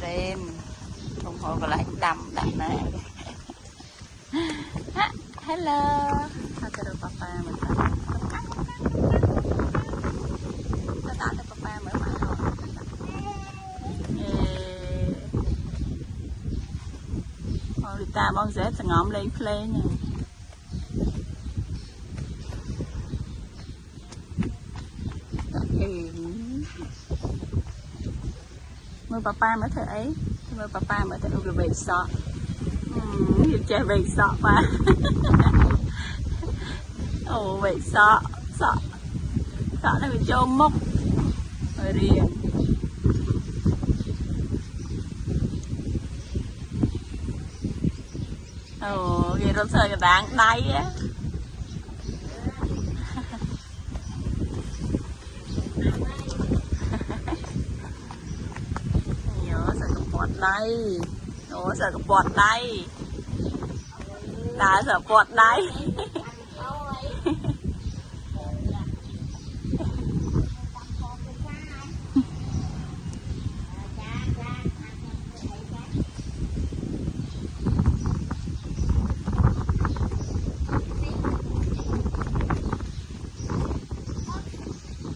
Karen ủng hộ và lại đầm nè. Hello hello papa mình ta cho papa mở máy rồi. Người ta bón rễ sẽ ngõm lên play nè. Mời papa mới thử ấy, mời papa mới thử được về sọ. Chơi về sọ mà. Ồ về sọ nó bị trôm mốc ở riêng. Ồ kìa rộn sợi cái đáng đáy á. Đây, nó sợ bọt đây, đã sợ bọt đây.